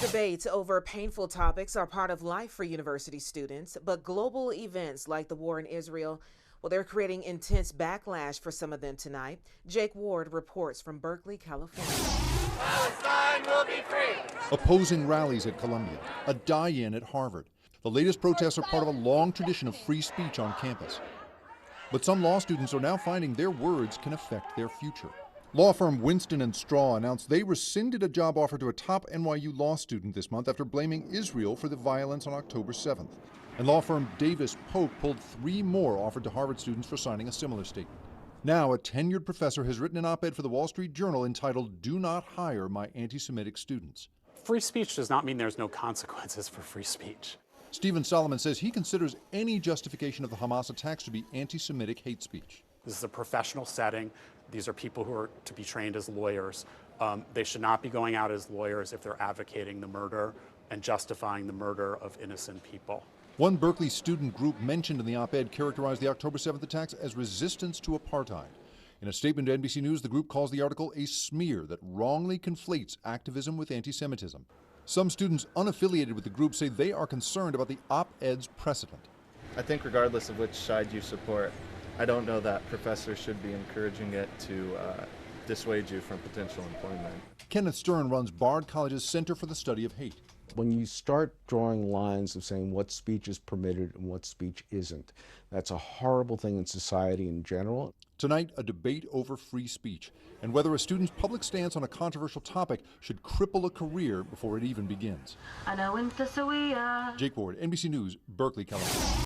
Debates over painful topics are part of life for university students, but global events like the war in Israel, well, they're creating intense backlash for some of them tonight. Jake Ward reports from Berkeley, California. Palestine will be free. Opposing rallies at Columbia, a die-in at Harvard. The latest protests are part of a long tradition of free speech on campus. But some law students are now finding their words can affect their future. Law firm Winston & Straw announced they rescinded a job offer to a top NYU law student this month after blaming Israel for the violence on October 7th. And law firm Davis Polk pulled 3 more offered to Harvard students for signing a similar statement. Now, a tenured professor has written an op-ed for the Wall Street Journal entitled, "Do Not Hire My Anti-Semitic Students." Free speech does not mean there's no consequences for free speech. Stephen Solomon says he considers any justification of the Hamas attacks to be anti-Semitic hate speech. This is a professional setting. These are people who are to be trained as lawyers. They should not be going out as lawyers if they're advocating the murder and justifying the murder of innocent people. One Berkeley student group mentioned in the op-ed characterized the October 7th attacks as resistance to apartheid. In a statement to NBC News, the group calls the article a smear that wrongly conflates activism with anti-Semitism. Some students unaffiliated with the group say they are concerned about the op-ed's precedent. I think regardless of which side you support, I don't know that professors should be encouraging it to dissuade you from potential employment. Kenneth Stern runs Bard College's Center for the Study of Hate. When you start drawing lines of saying what speech is permitted and what speech isn't, that's a horrible thing in society in general. Tonight, a debate over free speech and whether a student's public stance on a controversial topic should cripple a career before it even begins. Jake Ward, NBC News, Berkeley, California.